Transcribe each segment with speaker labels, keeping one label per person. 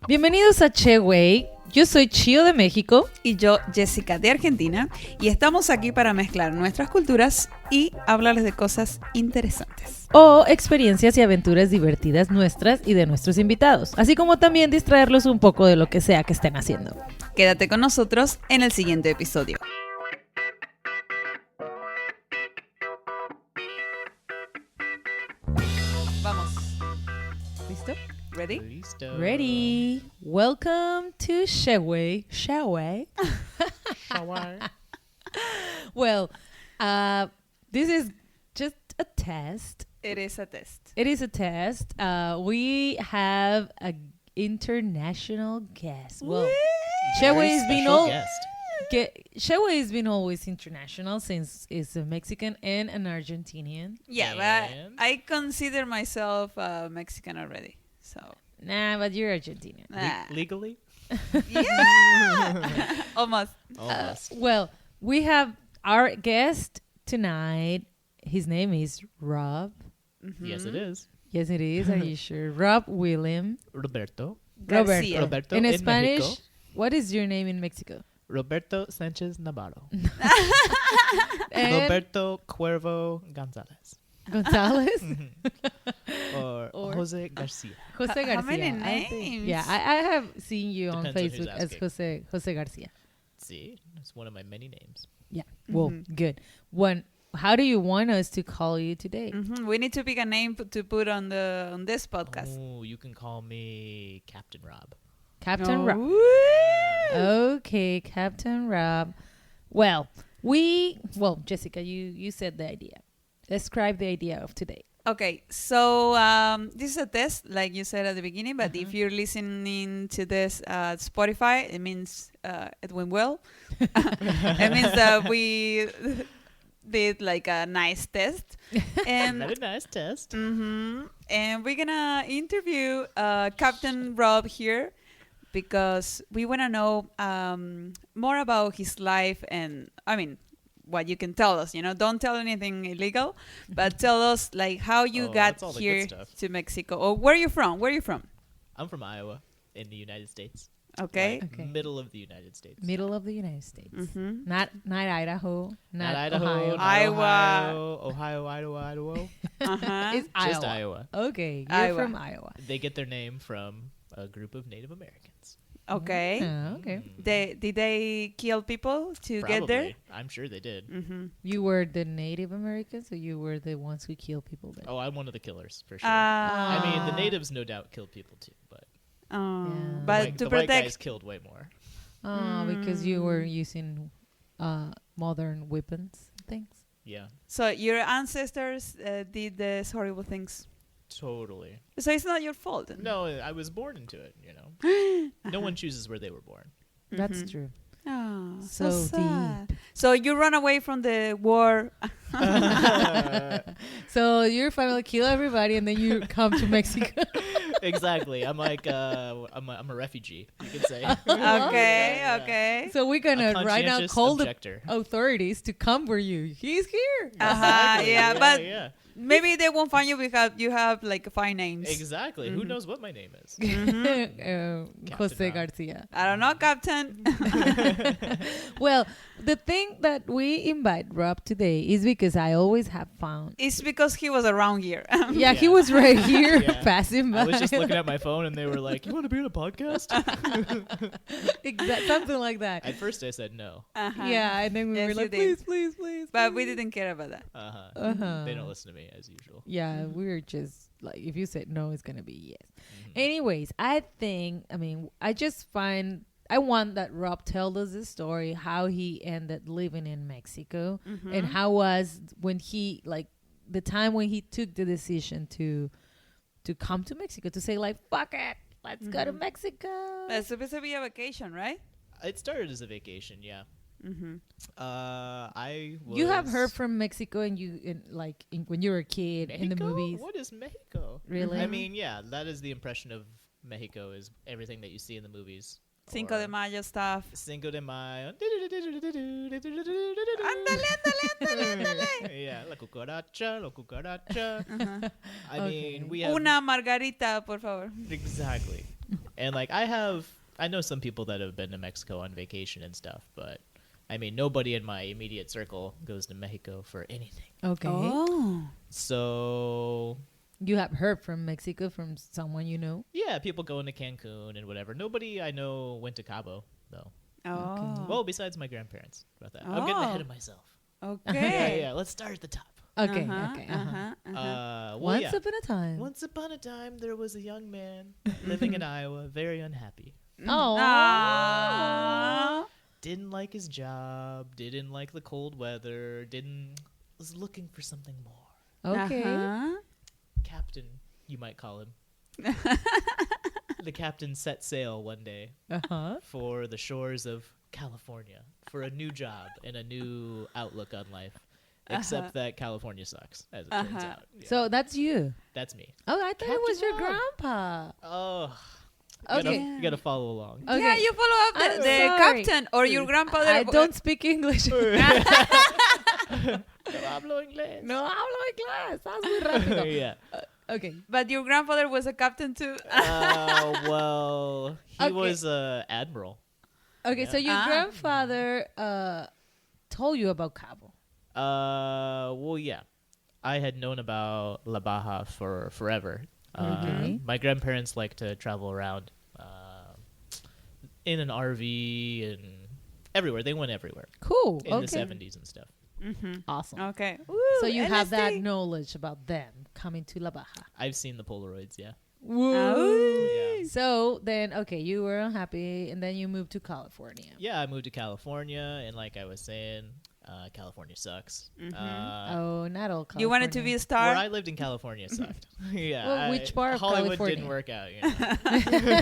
Speaker 1: Bienvenidos a Che Wey. Yo soy Chio de México.
Speaker 2: Y yo, Jessica de Argentina. Y estamos aquí para mezclar nuestras culturas y hablarles de cosas interesantes.
Speaker 1: O experiencias y aventuras divertidas nuestras y de nuestros invitados. Así como también distraerlos un poco de lo que sea que estén haciendo.
Speaker 2: Quédate con nosotros en el siguiente episodio. Vamos.
Speaker 1: ¿Listo?
Speaker 2: Ready?
Speaker 3: Listo.
Speaker 1: Ready. Welcome to Sheway. Sheway. Well, this is just a test.
Speaker 2: It is a test.
Speaker 1: It is a test. We have an international guest. Well, Sheway has been all. Sheway has been always international since it's a Mexican and an Argentinian.
Speaker 2: Yeah,
Speaker 3: And?
Speaker 2: but I consider myself Mexican already. So.
Speaker 1: Nah, but you're Argentinian.
Speaker 2: Nah.
Speaker 3: Legally?
Speaker 2: Yeah. Almost.
Speaker 3: Almost.
Speaker 1: Well, we have our guest tonight. His name is Rob.
Speaker 2: Mm-hmm.
Speaker 3: Yes, it is.
Speaker 1: Yes, it is. Are you sure? Rob William.
Speaker 3: Roberto.
Speaker 2: Garcia.
Speaker 3: Roberto
Speaker 1: In
Speaker 3: in
Speaker 1: Spanish,
Speaker 3: Mexico.
Speaker 1: what is your name in Mexico?
Speaker 3: Roberto Sanchez Navarro.
Speaker 1: And
Speaker 3: Roberto Cuervo Gonzalez.
Speaker 1: Gonzalez?
Speaker 3: Or Jose Garcia.
Speaker 1: Jose Garcia.
Speaker 2: How many
Speaker 1: I think.
Speaker 2: names?
Speaker 1: Yeah, I have seen you on
Speaker 3: Depends on who's
Speaker 1: Facebook as
Speaker 3: asking.
Speaker 1: Jose Garcia.
Speaker 3: See, it's one of my many names.
Speaker 1: Yeah. Well, good. How do you want us to call you today?
Speaker 2: Mm-hmm. We need to pick a name to put on this podcast.
Speaker 3: Oh, you can call me Captain Rob.
Speaker 1: Captain Rob.
Speaker 2: Woo!
Speaker 1: Okay, Captain Rob. Well, Jessica, you said the idea. Describe the idea of today.
Speaker 2: Okay, so this is a test, like you said at the beginning, but if you're listening to this Spotify, it means it went well. It means that we did like a nice test. And
Speaker 3: Very nice test.
Speaker 2: and we're gonna interview Captain Rob here because we want to know more about his life and, I mean, what you can tell us. Don't tell anything illegal, but tell us like how you got
Speaker 3: that's all the
Speaker 2: here
Speaker 3: good stuff.
Speaker 2: to Mexico. Or where are you from?
Speaker 3: I'm from Iowa in the United States.
Speaker 2: Okay.
Speaker 3: Like
Speaker 1: Okay.
Speaker 3: middle of the United States.
Speaker 1: Middle of the United States.
Speaker 2: Mm-hmm.
Speaker 1: Not Idaho. Not
Speaker 3: Idaho,
Speaker 1: Ohio.
Speaker 3: not
Speaker 2: Iowa.
Speaker 3: Ohio, Idaho.
Speaker 2: Uh-huh.
Speaker 1: It's
Speaker 3: Just
Speaker 1: Iowa.
Speaker 3: Iowa.
Speaker 1: Okay, you're
Speaker 2: Iowa.
Speaker 1: from Iowa.
Speaker 3: They get their name from a group of Native Americans.
Speaker 2: Okay.
Speaker 1: Oh, okay.
Speaker 2: Did they kill people to get there?
Speaker 3: Probably. I'm sure they did.
Speaker 2: Mm-hmm.
Speaker 1: You were the Native Americans, or you were the ones who killed people there?
Speaker 3: Oh, I'm one of the killers for sure.
Speaker 2: Ah.
Speaker 3: I mean, the natives no doubt killed people too, but
Speaker 1: Yeah.
Speaker 2: But to
Speaker 3: the white guys
Speaker 2: protect.
Speaker 3: killed way more.
Speaker 1: Oh, because you were using modern weapons and things.
Speaker 3: Yeah,
Speaker 2: So your ancestors did these horrible things.
Speaker 3: totally.
Speaker 2: So it's not your fault. Then.
Speaker 3: No, I was born into it. No one chooses where they were born.
Speaker 1: That's true.
Speaker 2: Oh,
Speaker 1: So
Speaker 2: sad. So you run away from the war.
Speaker 1: So your family kill everybody, and then you come to Mexico.
Speaker 3: Exactly. I'm like I'm a refugee. You could say.
Speaker 2: Okay.
Speaker 1: So we're
Speaker 3: A
Speaker 1: gonna right now
Speaker 3: conscientious
Speaker 1: call
Speaker 3: objector.
Speaker 1: the authorities to come for you. He's here.
Speaker 3: Exactly.
Speaker 2: Yeah, but
Speaker 3: yeah.
Speaker 2: maybe they won't find you because you have like 5 names.
Speaker 3: Exactly. Who knows what my name is?
Speaker 1: Jose
Speaker 3: Rob.
Speaker 1: Garcia.
Speaker 2: I don't know, Captain.
Speaker 1: Well, the thing that we invite Rob today is because I always have found.
Speaker 2: It's because he was around here.
Speaker 1: Yeah, he
Speaker 3: Yeah.
Speaker 1: was right here
Speaker 3: Yeah.
Speaker 1: passing by.
Speaker 3: I was just looking at my phone and they were like, "You want to be on a podcast?"
Speaker 1: Something like that.
Speaker 3: At first, I said no.
Speaker 2: Uh-huh.
Speaker 1: Yeah, and then we
Speaker 2: Yes,
Speaker 1: were
Speaker 2: you
Speaker 1: like,
Speaker 2: did.
Speaker 1: please.
Speaker 2: But we didn't care about that.
Speaker 1: Uh-huh.
Speaker 3: They don't listen to me as usual.
Speaker 1: Yeah, we were just like, if you said no, it's gonna be yes.
Speaker 3: Mhm.
Speaker 1: Anyways, I want that Rob tell us the story how he ended living in Mexico and how was when he like the time when he took the decision to come to Mexico, to say like, fuck it, let's go to Mexico.
Speaker 2: It's supposed to be a vacation, right?
Speaker 3: It started as a vacation, yeah.
Speaker 2: Mm-hmm.
Speaker 3: I was
Speaker 1: You have heard from Mexico and when you were a kid in the
Speaker 3: Mexico?
Speaker 1: movies.
Speaker 3: What is Mexico?
Speaker 1: Really?
Speaker 3: I mean, yeah, that is the impression of Mexico is everything that you see in the movies.
Speaker 2: Cinco de Mayo stuff.
Speaker 3: Cinco de Mayo.
Speaker 2: Ándale.
Speaker 3: Yeah, la cucaracha.
Speaker 2: Uh-huh.
Speaker 3: I
Speaker 1: Okay.
Speaker 3: mean, we have
Speaker 2: Una margarita, por favor.
Speaker 3: exactly. And like I know some people that have been to Mexico on vacation and stuff, but I mean nobody in my immediate circle goes to Mexico for anything.
Speaker 1: Okay.
Speaker 2: Oh.
Speaker 3: So
Speaker 1: You have heard from Mexico from someone you know?
Speaker 3: yeah, people go into Cancun and whatever. Nobody I know went to Cabo though.
Speaker 2: Oh.
Speaker 3: Well, besides my grandparents. About that, I'm getting ahead of myself.
Speaker 2: Okay.
Speaker 3: Yeah. Let's start at the top.
Speaker 1: Okay.
Speaker 2: Uh-huh,
Speaker 1: Okay.
Speaker 3: Well,
Speaker 1: Once
Speaker 3: yeah.
Speaker 1: upon a time.
Speaker 3: Once upon a time, there was a young man living in Iowa, very unhappy.
Speaker 1: Oh.
Speaker 2: Aww.
Speaker 3: Didn't like his job, didn't like the cold weather, was looking for something more.
Speaker 1: Okay.
Speaker 2: Uh-huh.
Speaker 3: Captain, you might call him. The captain set sail one day
Speaker 1: Uh-huh.
Speaker 3: for the shores of California for a new job and a new outlook on life. Except that California sucks, as it turns out. Yeah.
Speaker 1: So that's you.
Speaker 3: That's me.
Speaker 1: Oh, I thought it was your
Speaker 3: Captain
Speaker 1: grandpa.
Speaker 3: Oh,
Speaker 1: Okay.
Speaker 3: you gotta follow along.
Speaker 1: Okay.
Speaker 2: Yeah, you follow up
Speaker 1: I'm
Speaker 2: the
Speaker 1: sorry.
Speaker 2: captain or your grandfather.
Speaker 1: I don't speak English.
Speaker 3: No hablo inglés.
Speaker 1: No hablo inglés. That's muy rápido.
Speaker 3: Yeah.
Speaker 1: Okay.
Speaker 2: But your grandfather was a captain too.
Speaker 3: Well, he
Speaker 1: Okay.
Speaker 3: was a admiral.
Speaker 1: Okay,
Speaker 3: Yeah.
Speaker 1: so your grandfather told you about Cabo.
Speaker 3: Well, yeah. I had known about La Baja for forever.
Speaker 1: Okay.
Speaker 3: My grandparents like to travel around in an RV and everywhere. They went everywhere
Speaker 1: Cool.
Speaker 3: in
Speaker 1: Okay.
Speaker 3: the 70s and stuff.
Speaker 2: Mm-hmm.
Speaker 1: Awesome.
Speaker 2: Okay.
Speaker 1: So you have that
Speaker 2: LSD.
Speaker 1: knowledge about them coming to La Baja.
Speaker 3: I've seen the Polaroids, yeah.
Speaker 1: Woo.
Speaker 3: Yeah.
Speaker 1: So then, okay, you were unhappy, and then you moved to California.
Speaker 3: Yeah, I moved to California, and like I was saying, California sucks.
Speaker 1: Oh, not all California.
Speaker 2: You wanted to be a
Speaker 3: Where
Speaker 2: star?
Speaker 3: I lived in California sucked. Yeah.
Speaker 1: Well, which part of
Speaker 3: Hollywood
Speaker 1: California?
Speaker 3: didn't work out. You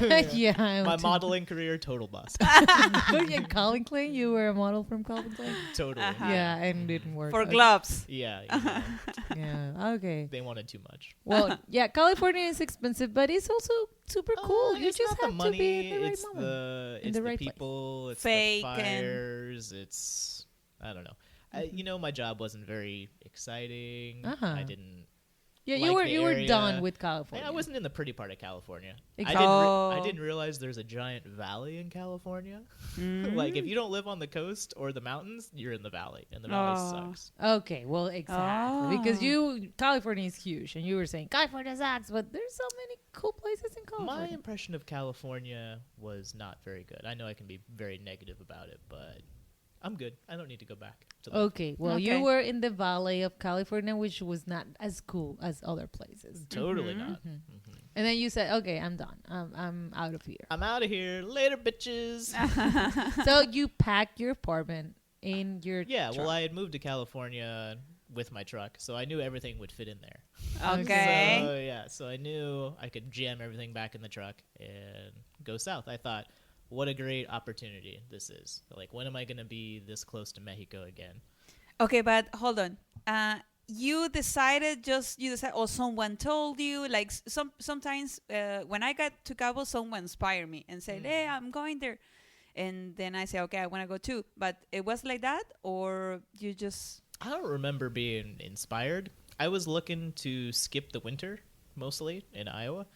Speaker 3: know?
Speaker 1: Yeah.
Speaker 3: My modeling career, total bust.
Speaker 1: Yeah, Calvin Klein. You were a model from Calvin Klein.
Speaker 3: Totally.
Speaker 2: Uh-huh.
Speaker 1: Yeah, and didn't work.
Speaker 2: For
Speaker 1: Okay.
Speaker 2: gloves.
Speaker 3: Yeah. You know,
Speaker 1: Yeah. Okay.
Speaker 3: they wanted too much.
Speaker 1: Well, yeah, California is expensive, but it's also super cool. You
Speaker 3: It's
Speaker 1: just
Speaker 3: not
Speaker 1: have
Speaker 3: the money,
Speaker 1: to be in the right
Speaker 3: it's
Speaker 1: moment.
Speaker 3: the
Speaker 1: In
Speaker 3: it's
Speaker 1: the
Speaker 3: the
Speaker 1: right place.
Speaker 3: people, it's
Speaker 2: Fake
Speaker 3: the
Speaker 2: and-
Speaker 3: fires, it's I don't know. You know, my job wasn't very exciting.
Speaker 1: Uh-huh.
Speaker 3: I didn't.
Speaker 1: Yeah,
Speaker 3: like
Speaker 1: you
Speaker 3: the
Speaker 1: were
Speaker 3: area.
Speaker 1: done with California.
Speaker 3: I wasn't in the pretty part of California.
Speaker 1: Exactly.
Speaker 3: I didn't realize there's a giant valley in California. Like if you don't live on the coast or the mountains, you're in the valley, and the valley
Speaker 2: Oh.
Speaker 3: sucks.
Speaker 1: Okay, well, exactly. Because
Speaker 2: Oh.
Speaker 1: California is huge, and you were saying California sucks, but there's so many cool places in
Speaker 3: My
Speaker 1: California.
Speaker 3: impression of California was not very good. I know I can be very negative about it, but I'm good. I don't need to go back. To live.
Speaker 1: Okay, well, you
Speaker 2: Okay.
Speaker 1: were in the Valley of California, which was not as cool as other places.
Speaker 3: Totally
Speaker 2: Mhm.
Speaker 3: not.
Speaker 1: And then you said, okay, I'm done. I'm out of here.
Speaker 3: I'm out of here. Later, bitches.
Speaker 1: So you packed your apartment in your
Speaker 3: Yeah, well,
Speaker 1: truck.
Speaker 3: I had moved to California with my truck, so I knew everything would fit in there.
Speaker 2: Okay.
Speaker 3: So, yeah, so I knew I could jam everything back in the truck and go south. I thought, what a great opportunity this is. Like, when am I going to be this close to Mexico again?
Speaker 2: Okay, but hold on. You decided or someone told you, like sometimes when I got to Cabo, someone inspired me and said, hey, I'm going there. And then I say, okay, I want to go too. But it was like that, or you just...
Speaker 3: I don't remember being inspired. I was looking to skip the winter, mostly, in Iowa.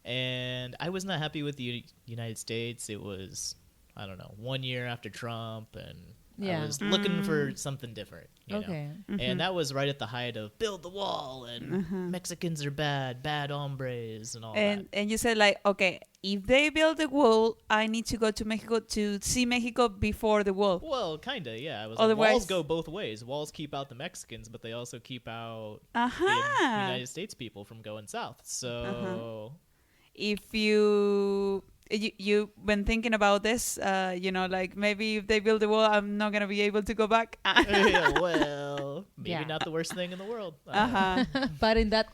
Speaker 3: And I was not happy with the United States. It was, I don't know, 1 year after Trump, and
Speaker 1: Yeah.
Speaker 3: I was looking for something different. You
Speaker 1: Okay.
Speaker 3: know? And that was right at the height of build the wall, and Mexicans are bad hombres, and all that.
Speaker 2: And you said like, okay, if they build a wall, I need to go to Mexico to see Mexico before the wall.
Speaker 3: Well, kind of, yeah. I was
Speaker 2: Otherwise-
Speaker 3: like, walls go both ways. Walls keep out the Mexicans, but they also keep out
Speaker 2: Uh-huh.
Speaker 3: United States people from going south. So...
Speaker 2: If you been thinking about this, like maybe if they build a wall, I'm not gonna be able to go back.
Speaker 3: Yeah, well, maybe
Speaker 1: Yeah.
Speaker 3: not the worst thing in the world.
Speaker 1: But in that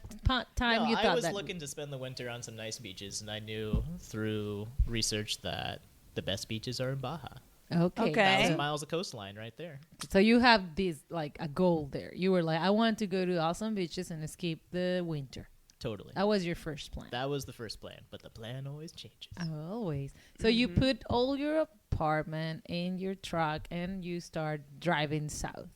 Speaker 1: time,
Speaker 3: No,
Speaker 1: you
Speaker 3: I
Speaker 1: thought
Speaker 3: was
Speaker 1: that.
Speaker 3: looking to spend the winter on some nice beaches, and I knew through research that the best beaches are in Baja.
Speaker 1: Okay.
Speaker 2: Okay.
Speaker 3: 1,000 miles of coastline right there.
Speaker 1: So you have this like a goal there. You were like, I want to go to awesome beaches and escape the winter.
Speaker 3: Totally.
Speaker 1: That was your first plan.
Speaker 3: That was the first plan, but the plan always changes.
Speaker 1: Always. So you put all your apartment in your truck and you start driving south.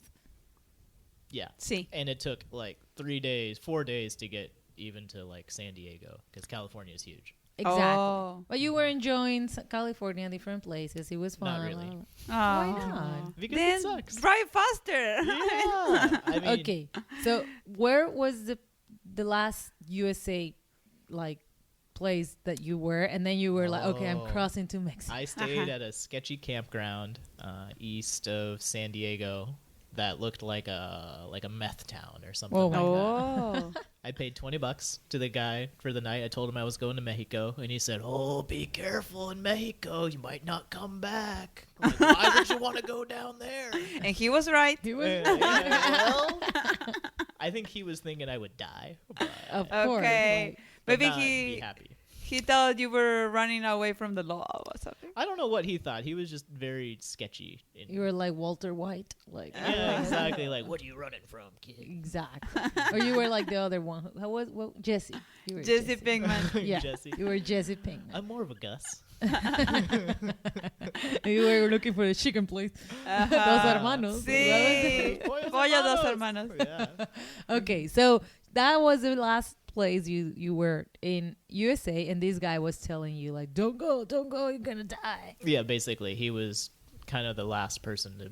Speaker 3: Yeah.
Speaker 2: See.
Speaker 3: And it took like 4 days to get even to like San Diego, because California is huge.
Speaker 1: Exactly.
Speaker 2: Oh.
Speaker 1: But you were enjoying California, different places. It was fun.
Speaker 3: Not really.
Speaker 1: Why not?
Speaker 3: Because
Speaker 2: then
Speaker 3: it sucks.
Speaker 2: drive faster.
Speaker 3: Yeah. I mean,
Speaker 1: Okay. So where was the last USA like place that you were, and then you were like, okay, I'm
Speaker 3: Oh.
Speaker 1: crossing to Mexico.
Speaker 3: I stayed at a sketchy campground east of San Diego that looked like a meth town or something
Speaker 1: Oh
Speaker 3: like
Speaker 1: my
Speaker 3: that.
Speaker 2: Oh.
Speaker 3: I paid $20 to the guy for the night. I told him I was going to Mexico, and he said, "Oh, be careful in Mexico. You might not come back. Like, why would you want to go down there?"
Speaker 2: And he was right.
Speaker 1: He was
Speaker 3: Well, I think he was thinking I would die. But
Speaker 1: of course.
Speaker 2: Okay.
Speaker 1: like-
Speaker 3: but
Speaker 2: Maybe
Speaker 3: not be happy.
Speaker 2: he thought you were running away from the law or something.
Speaker 3: I don't know what he thought. He was just very sketchy.
Speaker 1: you were like Walter White, like
Speaker 3: Yeah, exactly. Like, what are you running from, kid?
Speaker 1: exactly. Or you were like the other one. How was Jesse? You were
Speaker 2: Jesse Pinkman.
Speaker 1: Yeah,
Speaker 3: Jesse.
Speaker 1: you were Jesse Pinkman.
Speaker 3: I'm more of a Gus.
Speaker 1: You were looking for the chicken place. Dos hermanos.
Speaker 2: Sí. Pollo dos hermanos.
Speaker 3: Yeah.
Speaker 1: Okay, so that was the last place you were in USA, and this guy was telling you like, don't go, you're gonna die.
Speaker 3: Yeah, basically, he was kind of the last person to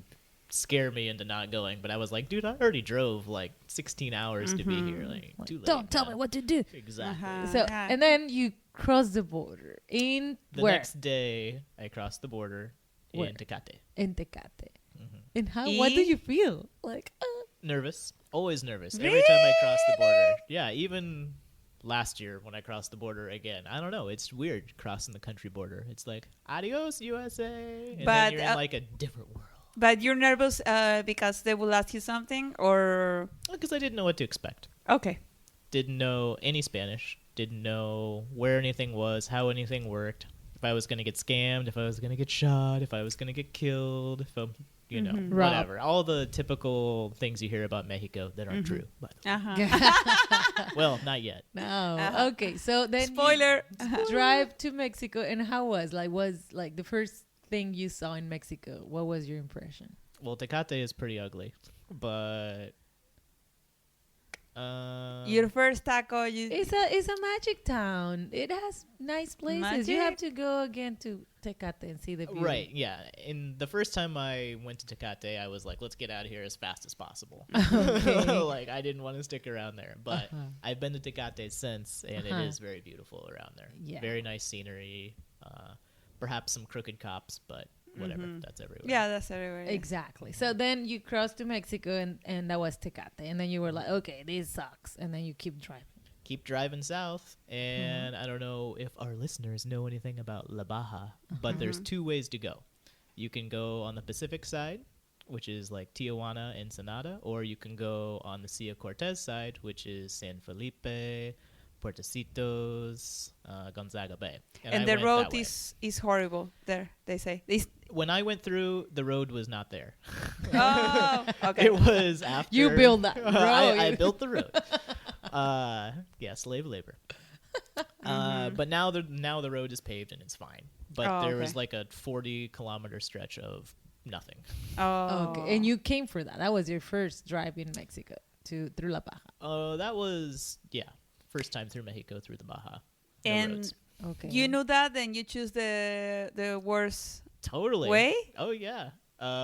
Speaker 3: scare me into not going. But I was like, dude, I already drove like 16 hours to be here. Like,
Speaker 1: Like,
Speaker 3: too late.
Speaker 1: don't tell
Speaker 3: man.
Speaker 1: me what to do.
Speaker 3: Exactly.
Speaker 2: Uh-huh.
Speaker 1: So
Speaker 2: Yeah.
Speaker 1: and then you crossed the border in
Speaker 3: The
Speaker 1: where?
Speaker 3: next day, I crossed the border
Speaker 1: Where?
Speaker 3: in Tecate.
Speaker 1: In Tecate.
Speaker 3: Mhm.
Speaker 1: And how? What did you feel? Like,
Speaker 3: Nervous. Always nervous. Every time I cross the border. Yeah, even last year when I crossed the border again. I don't know. It's weird crossing the country border. It's like, adios, USA. And
Speaker 2: But,
Speaker 3: then you're in like a different world.
Speaker 2: But you're nervous because they will ask you something, or
Speaker 3: Because I didn't know what to expect.
Speaker 2: okay.
Speaker 3: Didn't know any Spanish. Didn't know where anything was, how anything worked. If I was going to get scammed, if I was going to get shot, if I was going to get killed, if I'm, you know,
Speaker 2: Mhm.
Speaker 1: Rob.
Speaker 3: whatever. All the typical things you hear about Mexico that aren't
Speaker 2: Mhm.
Speaker 3: true. By the way.
Speaker 2: Uh-huh.
Speaker 3: Well, not yet.
Speaker 1: no.
Speaker 2: Uh-huh.
Speaker 1: Okay, so then you
Speaker 2: Spoiler.
Speaker 1: drive to Mexico, and how was the first thing you saw in Mexico? What was your impression?
Speaker 3: Well, Tecate is pretty ugly, but
Speaker 2: Your first taco.
Speaker 1: It's a magic town. It has nice places. You have to go again to Tecate and see the beauty.
Speaker 3: right, yeah. And the first time I went to Tecate, I was like, let's get out of here as fast as possible.
Speaker 1: Okay.
Speaker 3: Like, I didn't want to stick around there, but
Speaker 1: Uh-huh.
Speaker 3: I've been to Tecate since, and
Speaker 1: Uh-huh.
Speaker 3: it is very beautiful around there.
Speaker 1: Yeah.
Speaker 3: Very nice scenery. Perhaps some crooked cops, but whatever.
Speaker 2: Mhm.
Speaker 3: That's everywhere.
Speaker 2: Yeah, that's everywhere.
Speaker 1: Exactly. So then you crossed to Mexico, and that was Tecate, and then you were like, okay, this sucks, and then you keep driving.
Speaker 3: Keep driving south, and I don't know if our listeners know anything about La Baja, but there's two ways to go. You can go on the Pacific side, which is like Tijuana, Ensenada, or you can go on the Cia Cortez side, which is San Felipe, Puertecitos, Gonzaga Bay.
Speaker 2: And
Speaker 3: I
Speaker 2: the
Speaker 3: went
Speaker 2: road
Speaker 3: that way.
Speaker 2: is horrible there, they say.
Speaker 3: When I went through, the road was not there.
Speaker 2: Oh, okay.
Speaker 3: It was after
Speaker 1: You built that road.
Speaker 3: I built the road. Yeah, slave labor. But now the road is paved and it's fine. But
Speaker 2: Oh,
Speaker 3: there was
Speaker 2: okay.
Speaker 3: like a 40-kilometer stretch of nothing.
Speaker 2: Oh.
Speaker 1: Okay, and you came for that. That was your first drive in Mexico through La Baja.
Speaker 3: That was first time through Mexico through the Baja. No
Speaker 2: And
Speaker 3: roads.
Speaker 1: Okay,
Speaker 2: you knew that, then you choose the worst
Speaker 3: Totally.
Speaker 2: way?
Speaker 3: Oh yeah.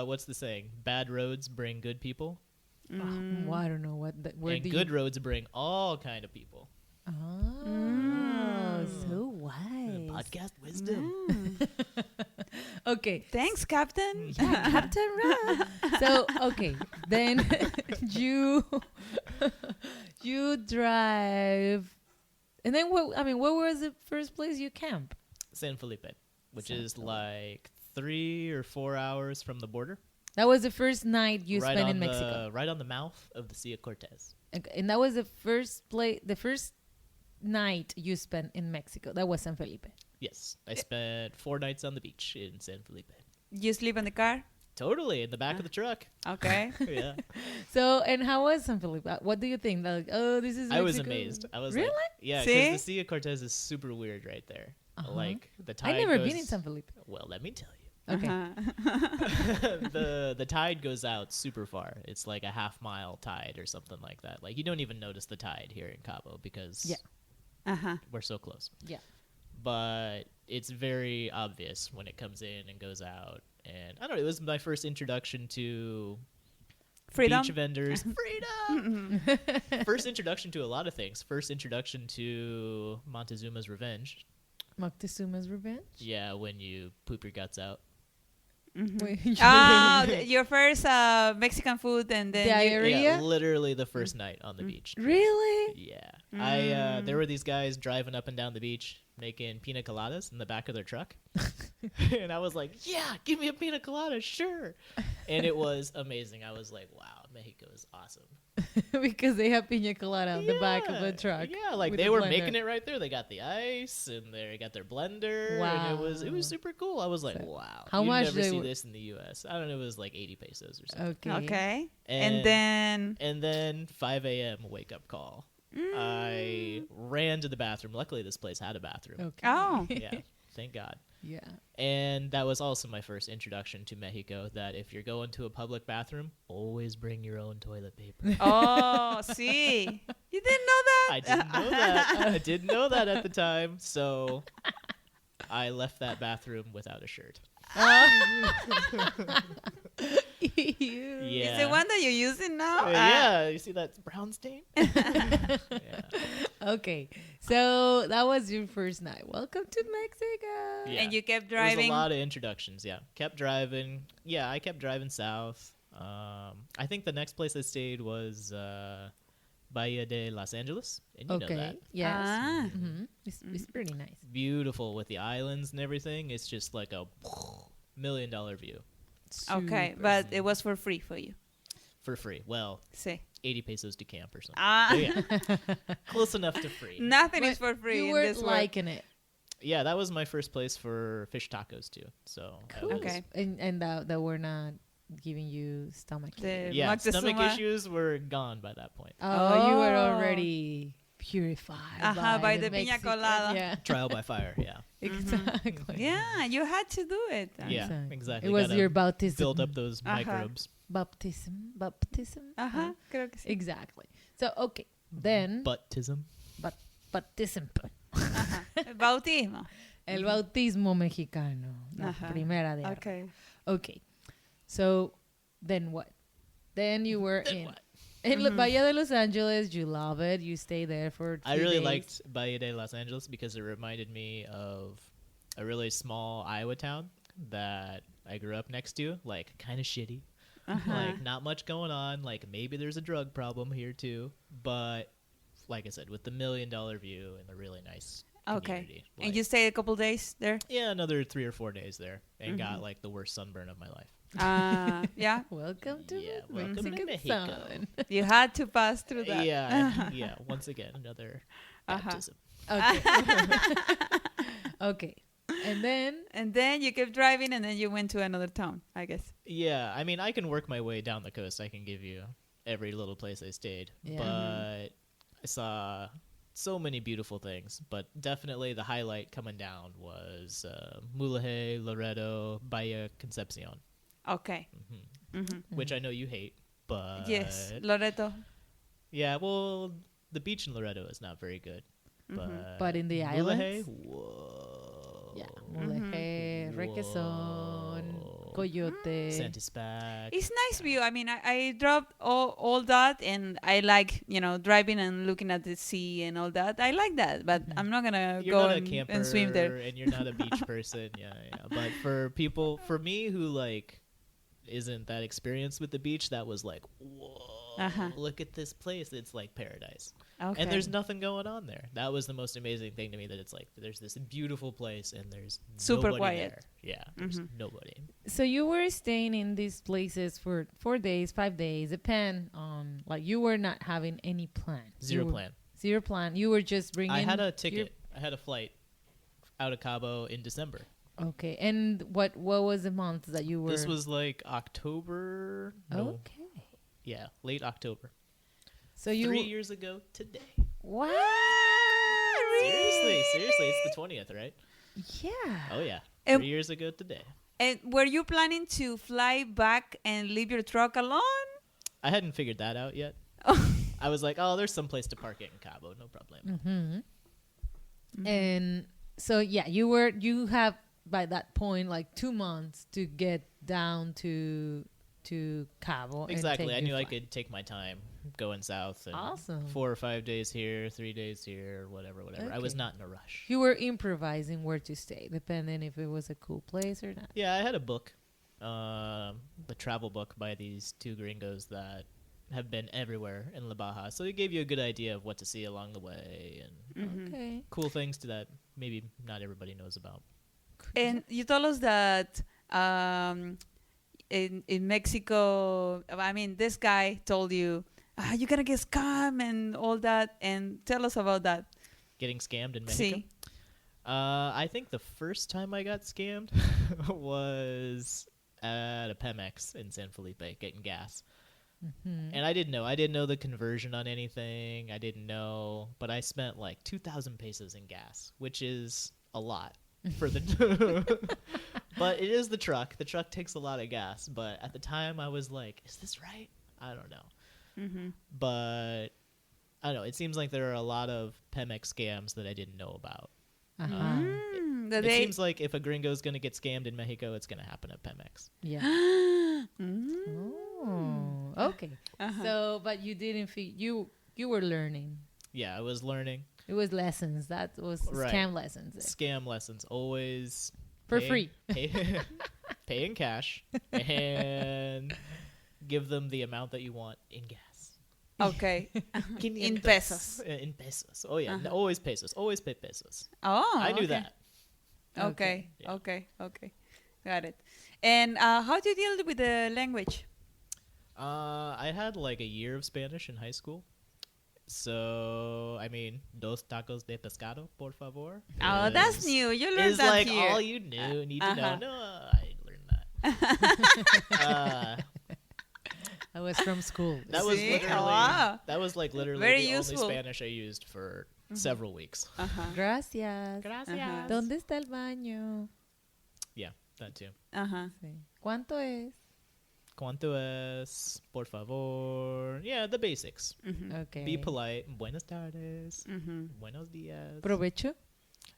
Speaker 3: What's the saying? Bad roads bring good people,
Speaker 1: Well, I don't know where
Speaker 3: and
Speaker 1: do
Speaker 3: good roads bring all kind of people.
Speaker 1: Oh, so wise.
Speaker 3: Podcast wisdom.
Speaker 1: Okay,
Speaker 2: Thanks, Captain.
Speaker 1: yeah, Captain Rob. So okay, then you drive, and then what was the first place you camp?
Speaker 3: San Felipe, which
Speaker 1: San
Speaker 3: is
Speaker 1: Felipe.
Speaker 3: like 3 or 4 hours from the border.
Speaker 1: That was the first night you
Speaker 3: right
Speaker 1: spent
Speaker 3: on
Speaker 1: in Mexico.
Speaker 3: right on the mouth of the Cia Cortez.
Speaker 1: Okay, and that was the first night you spent in Mexico. That was San Felipe.
Speaker 3: Yes, I spent 4 nights on the beach in San Felipe.
Speaker 2: You sleep in the car?
Speaker 3: Totally, in the back of the truck.
Speaker 2: Okay.
Speaker 3: Yeah,
Speaker 1: So, and how was San Felipe? What do you think? Like, oh, this is Mexico.
Speaker 3: I was amazed. I was
Speaker 1: really?
Speaker 3: like, yeah,
Speaker 2: See?
Speaker 3: because the Cia Cortez is super weird right there.
Speaker 1: Uh-huh.
Speaker 3: Like the tide.
Speaker 1: I've never
Speaker 3: goes,
Speaker 1: been in San Felipe.
Speaker 3: Well, let me tell you.
Speaker 1: Okay.
Speaker 2: Uh-huh.
Speaker 3: The tide goes out super far. It's like a half-mile tide or something like that. Like you don't even notice the tide here in Cabo because
Speaker 1: Yeah.
Speaker 2: Uh-huh.
Speaker 3: we're so close.
Speaker 1: Yeah.
Speaker 3: but it's very obvious when it comes in and goes out. And I don't know, it was my first introduction to
Speaker 2: Freedom.
Speaker 3: beach vendors. Freedom! First introduction to a lot of things. First introduction to Montezuma's Revenge.
Speaker 1: Moctezuma's Revenge?
Speaker 3: Yeah, when you poop your guts out.
Speaker 2: Your first Mexican food, and then
Speaker 1: Diarrhea?
Speaker 3: Yeah, literally the first night on the beach.
Speaker 1: Really?
Speaker 3: Yeah. There were these guys driving up and down the beach making pina coladas in the back of their truck. And I was like, yeah, give me a pina colada, sure. And it was amazing. I was like, wow, Mexico is awesome.
Speaker 1: Because they have pina colada on the back of the truck.
Speaker 3: Yeah, like
Speaker 1: with
Speaker 3: they
Speaker 1: the
Speaker 3: were
Speaker 1: blender.
Speaker 3: making it right there. They got the ice and they got their blender.
Speaker 1: Wow.
Speaker 3: And it was super cool. I was like,
Speaker 1: So,
Speaker 3: wow.
Speaker 1: how
Speaker 3: you
Speaker 1: much
Speaker 3: never
Speaker 1: they
Speaker 3: see
Speaker 1: w-
Speaker 3: this in the US. I don't know, it was like 80 pesos or something.
Speaker 1: Okay.
Speaker 2: Okay.
Speaker 3: And
Speaker 2: And
Speaker 3: then 5 a.m. wake up call. I ran to the bathroom. Luckily, this place had a bathroom.
Speaker 1: Okay.
Speaker 2: Oh.
Speaker 3: Yeah, thank God.
Speaker 1: Yeah.
Speaker 3: And that was also my first introduction to Mexico, that if you're going to a public bathroom, always bring your own toilet paper.
Speaker 2: Oh, see, you didn't know that?
Speaker 3: I didn't know that. I didn't know that at the time. So I left that bathroom without a shirt.
Speaker 1: Ew.
Speaker 3: Yeah.
Speaker 2: Is the one that you're using now?
Speaker 3: Yeah, you see that brown stain? Yeah.
Speaker 1: Okay. So that was your first night. Welcome to Mexico.
Speaker 3: Yeah.
Speaker 2: And you kept
Speaker 3: There was
Speaker 2: driving.
Speaker 3: a lot of introductions, yeah. Kept driving. Yeah, I kept driving south. I think the next place I stayed was Bahia de Los Angeles. And you know
Speaker 1: Okay.
Speaker 3: that.
Speaker 1: Yes.
Speaker 2: Ah.
Speaker 1: It's pretty nice.
Speaker 3: Beautiful with the islands and everything. It's just like a $1 million view
Speaker 2: Okay,
Speaker 1: Super.
Speaker 2: but it was for free for you.
Speaker 3: for free. Well,
Speaker 2: See.
Speaker 3: 80 pesos to camp or something.
Speaker 2: Ah.
Speaker 3: But yeah, close enough to free.
Speaker 2: Nothing
Speaker 1: But
Speaker 2: is for free
Speaker 1: You
Speaker 2: in
Speaker 1: were
Speaker 2: this world.
Speaker 1: liking it.
Speaker 3: Yeah, that was my first place for fish tacos too. So I
Speaker 1: Cool.
Speaker 3: was-
Speaker 2: Okay.
Speaker 1: And that we're not giving you stomach.
Speaker 2: The
Speaker 3: Yeah, stomach
Speaker 2: Moctezuma.
Speaker 3: issues were gone by that point.
Speaker 1: Oh, you were
Speaker 2: Oh.
Speaker 1: already purified
Speaker 2: By the piña
Speaker 1: Mexican-
Speaker 2: colada.
Speaker 1: Yeah,
Speaker 3: Trial by fire, yeah.
Speaker 1: exactly.
Speaker 2: Yeah, you had to do it.
Speaker 3: Yeah, exactly.
Speaker 1: It was
Speaker 3: Gotta
Speaker 1: your baptism.
Speaker 3: build up those microbes.
Speaker 1: Baptism.
Speaker 2: Creo que sí.
Speaker 1: Exactly. So okay, then
Speaker 3: Baptism.
Speaker 1: baptism.
Speaker 2: Bautismo.
Speaker 1: El bautismo mexicano. La
Speaker 2: Ajá.
Speaker 1: primera de
Speaker 2: Okay.
Speaker 1: Okay. So then what? Then you were
Speaker 3: Then
Speaker 1: in
Speaker 3: what?
Speaker 1: Bahia de Los Angeles. You love it. You stay there for 3
Speaker 3: I really
Speaker 1: days.
Speaker 3: liked Bahia de Los Angeles because it reminded me of a really small Iowa town that I grew up next to, like kind of shitty. Like not much going on. Like maybe there's a drug problem here too, but like I said, with the $1 million view and the really nice
Speaker 2: Okay.
Speaker 3: community.
Speaker 2: And
Speaker 3: like-
Speaker 2: you stayed a couple days there?
Speaker 3: yeah, another 3 or 4 days there, and got like the worst sunburn of my life.
Speaker 2: Yeah.
Speaker 1: Welcome to
Speaker 3: Yeah, welcome to
Speaker 1: Mexican
Speaker 3: Mexico.
Speaker 1: sun.
Speaker 2: You had to pass through that.
Speaker 3: Yeah, yeah. Once again, another baptism.
Speaker 1: Okay. Okay. And then
Speaker 2: And then you kept driving, and then you went to another town, I guess.
Speaker 3: Yeah, I mean, I can work my way down the coast. I can give you every little place I stayed,
Speaker 1: Yeah.
Speaker 3: but I saw so many beautiful things. But definitely the highlight coming down was Mulaje, Loreto, Bahia Concepcion,
Speaker 2: Okay.
Speaker 3: which I know you hate, but
Speaker 2: Yes, Loreto.
Speaker 3: yeah. Well, the beach in Loreto is not very good,
Speaker 1: But in the
Speaker 3: Mulaje,
Speaker 1: islands?
Speaker 3: whoa,
Speaker 1: yeah, Mulegé, Requesón,
Speaker 3: Whoa.
Speaker 1: Coyote.
Speaker 3: Santispac.
Speaker 2: It's nice view. I mean, I dropped all that, and I like, driving and looking at the sea and all that. I like that, but I'm not gonna
Speaker 3: You're
Speaker 2: go
Speaker 3: not a
Speaker 2: and,
Speaker 3: camper
Speaker 2: and swim there.
Speaker 3: and you're not a beach person. Yeah. But for me who like isn't that experienced with the beach, that was like, whoa, look at this place. It's like paradise.
Speaker 2: Okay.
Speaker 3: And there's nothing going on there. That was the most amazing thing to me, that it's like there's this beautiful place and there's
Speaker 2: Super
Speaker 3: nobody
Speaker 2: quiet.
Speaker 3: there. Yeah, there's nobody.
Speaker 1: So you were staying in these places for 4 days, 5 days, depend on, like, you were not having any plan.
Speaker 3: Zero
Speaker 1: You were-
Speaker 3: plan.
Speaker 1: Zero plan. You were just bringing.
Speaker 3: I had a
Speaker 1: your-
Speaker 3: ticket. I had a flight out of Cabo in December.
Speaker 1: Okay, and what was the month that you were?
Speaker 3: This was like October. No,
Speaker 1: Okay.
Speaker 3: yeah, late October.
Speaker 1: So you
Speaker 3: 3 years ago today.
Speaker 1: What?
Speaker 3: Seriously, it's the 20th, right?
Speaker 1: Yeah.
Speaker 3: Oh yeah,
Speaker 2: Um,
Speaker 3: 3 years ago today.
Speaker 2: And were you planning to fly back and leave your truck alone?
Speaker 3: I hadn't figured that out yet. I was like, oh, there's some place to park it in Cabo, no problem.
Speaker 1: Mm-hmm. And So yeah, you have by that point like 2 months to get down to Cabo.
Speaker 3: Exactly.
Speaker 1: And
Speaker 3: I
Speaker 1: take
Speaker 3: knew
Speaker 1: your
Speaker 3: I
Speaker 1: flight.
Speaker 3: could take my time going south. And
Speaker 1: Awesome.
Speaker 3: 4 or 5 days here, 3 days here, whatever. I was
Speaker 1: Okay.
Speaker 3: not in a rush.
Speaker 1: You were improvising where to stay, depending if it was a cool place or not.
Speaker 3: Yeah, I had a book, the travel book by these two gringos that have been everywhere in La Baja. So it gave you a good idea of what to see along the way and
Speaker 1: Okay.
Speaker 3: cool things that maybe not everybody knows about.
Speaker 2: And you told us that in Mexico, I mean, this guy told you, you're going to get scammed and all that. And tell us about that.
Speaker 3: Getting scammed in Mexico?
Speaker 2: Sí.
Speaker 3: I think the first time I got scammed was at a Pemex in San Felipe getting gas. And I didn't know. I didn't know the conversion on anything. I didn't know. But I spent like 2,000 pesos in gas, which is a lot for the... But it is the truck. The truck takes a lot of gas. But at the time, I was like, is this right? I don't know. But I don't know. It seems like there are a lot of Pemex scams that I didn't know about. It seems like if a gringo's going to get scammed in Mexico, it's going to happen at Pemex.
Speaker 1: Yeah. Oh, okay. So, but you didn't you were learning.
Speaker 3: Yeah, I was learning.
Speaker 1: It was lessons. That was
Speaker 3: Right.
Speaker 1: scam lessons.
Speaker 3: Scam lessons. Always
Speaker 1: For
Speaker 3: pay-
Speaker 1: free.
Speaker 3: Pay in cash and give them the amount that you want in gas.
Speaker 2: Okay. In pesos.
Speaker 3: In pesos. Oh, yeah. Always pesos. Always pay pesos.
Speaker 2: Oh,
Speaker 3: I knew
Speaker 2: okay.
Speaker 3: that.
Speaker 2: Okay.
Speaker 3: Yeah.
Speaker 2: Okay. Got it. And how do you deal with the language?
Speaker 3: I had like a year of Spanish in high school. So, I mean, dos tacos de pescado, por favor.
Speaker 2: Oh, that's
Speaker 3: is-
Speaker 2: new. You learned
Speaker 3: Is
Speaker 2: that
Speaker 3: like
Speaker 2: here.
Speaker 3: all you need to know. No, I learned that.
Speaker 1: I was from school.
Speaker 3: That was
Speaker 2: See?
Speaker 3: literally
Speaker 2: Wow.
Speaker 3: that was like literally
Speaker 2: Very
Speaker 3: the
Speaker 2: useful.
Speaker 3: only Spanish I used for several weeks.
Speaker 1: Gracias.
Speaker 2: Gracias.
Speaker 1: ¿Dónde está el baño?
Speaker 3: Yeah, that too.
Speaker 1: Sí. ¿Cuánto es?
Speaker 3: ¿Cuánto es? Por favor. Yeah, the basics.
Speaker 1: Okay.
Speaker 3: Be polite. Buenas tardes. Buenos días.
Speaker 1: Provecho.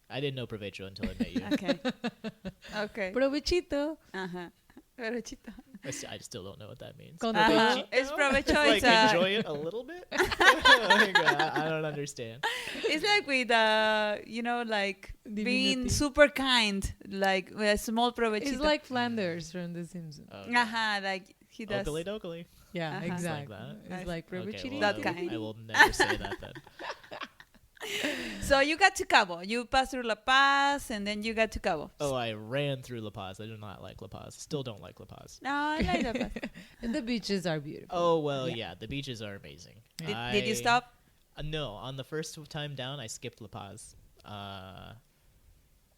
Speaker 3: I didn't know provecho until I met you.
Speaker 2: Okay.
Speaker 1: Provechito.
Speaker 2: Provechito.
Speaker 3: I still don't know what that means.
Speaker 1: Con
Speaker 3: Provechito?
Speaker 2: It's provecho.
Speaker 3: Like
Speaker 2: It's,
Speaker 3: enjoy it a little bit? Like, I don't understand.
Speaker 2: it's like with like being
Speaker 1: Diminutive.
Speaker 2: super kind, like with a small provechito.
Speaker 1: It's like Flanders from The Simpsons.
Speaker 2: Like he does.
Speaker 3: Oakley dokley.
Speaker 1: Yeah,
Speaker 2: Uh-huh.
Speaker 1: exactly.
Speaker 3: Like
Speaker 1: It's
Speaker 2: that.
Speaker 1: like
Speaker 3: Okay,
Speaker 1: provechito.
Speaker 3: well,
Speaker 2: That kind.
Speaker 3: I will never say that then.
Speaker 2: So you got to Cabo. You passed through La Paz, and then you got to Cabo.
Speaker 3: Oh, I ran through La Paz. I do not like La Paz. Still don't like La Paz.
Speaker 2: No, I like La Paz.
Speaker 1: And the beaches are beautiful.
Speaker 3: Oh, well, yeah. The beaches are amazing.
Speaker 2: Did you stop?
Speaker 3: No. On the first time down, I skipped La Paz.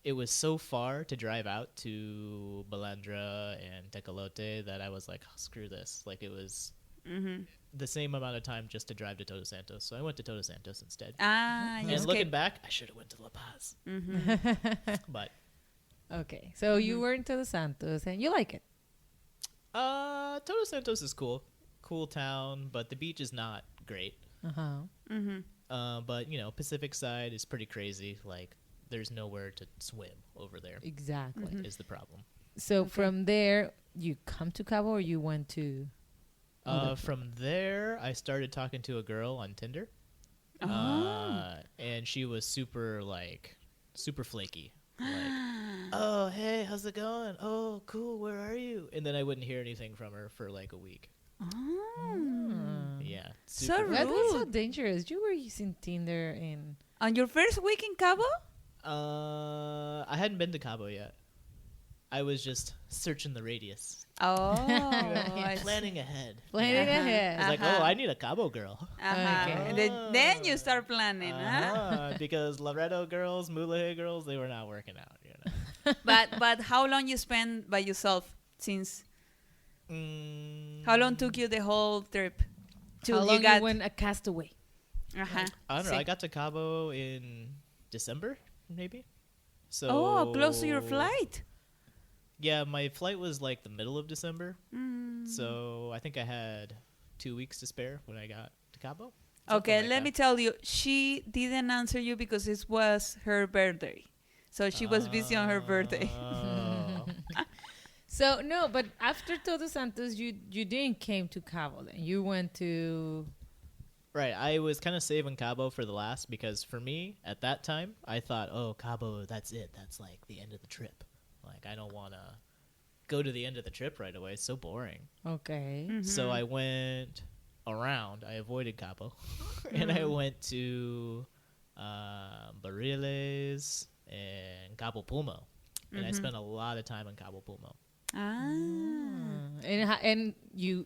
Speaker 3: It was so far to drive out to Balandra and Tecolote that I was like, oh, screw this. Like, it was the same amount of time just to drive to Todos Santos. So I went to Todos Santos instead.
Speaker 2: You
Speaker 3: And looking
Speaker 2: escaped.
Speaker 3: back, I should have went to La Paz. But
Speaker 1: Okay, so you were into the Santos and you like it.
Speaker 3: Todos Santos is cool. Cool town, but the beach is not great. But, Pacific side is pretty crazy. Like, there's nowhere to swim over there
Speaker 1: Exactly.
Speaker 3: is the problem.
Speaker 1: So from there, you come to Cabo or you went to...
Speaker 3: From there, I started talking to a girl on Tinder. And she was super flaky. Like, oh, hey, how's it going? Oh, cool, where are you? And then I wouldn't hear anything from her for like a week. Yeah.
Speaker 2: So
Speaker 3: super-
Speaker 1: That was so
Speaker 2: rude.
Speaker 1: dangerous. You were using Tinder in...
Speaker 2: On your first week in Cabo?
Speaker 3: I hadn't been to Cabo yet. I was just searching the radius.
Speaker 2: Oh, I see.
Speaker 3: Planning ahead.
Speaker 1: Planning
Speaker 2: Uh-huh.
Speaker 1: ahead.
Speaker 3: I was like,
Speaker 2: Uh-huh.
Speaker 3: oh, I need a Cabo girl.
Speaker 2: Okay. And then you start planning, huh?
Speaker 3: Because Laredo girls, Mulahe girls, they were not working out.
Speaker 2: But how long you spend by yourself since? How long took you the whole trip?
Speaker 1: How long you went a castaway?
Speaker 2: Uh-huh.
Speaker 3: I don't know.
Speaker 2: Sí.
Speaker 3: I got to Cabo in December, maybe. So.
Speaker 2: Oh, close to your flight.
Speaker 3: Yeah, my flight was like the middle of December. So I think I had 2 weeks to spare when I got to Cabo.
Speaker 2: Okay, let me tell you, she didn't answer you because it was her birthday. So she was busy on her birthday.
Speaker 3: Oh.
Speaker 1: So no, but after Todos Santos, you didn't came to Cabo. Then you went to.
Speaker 3: Right, I was kind of saving Cabo for the last because for me at that time I thought, oh, Cabo, that's it. That's like the end of the trip. Like I don't want to go to the end of the trip right away. It's so boring.
Speaker 1: Okay.
Speaker 2: Mm-hmm.
Speaker 3: So I went around. I avoided Cabo, and I went to Barriles and Cabo Pulmo, and I spent a lot of time in Cabo Pulmo.
Speaker 1: And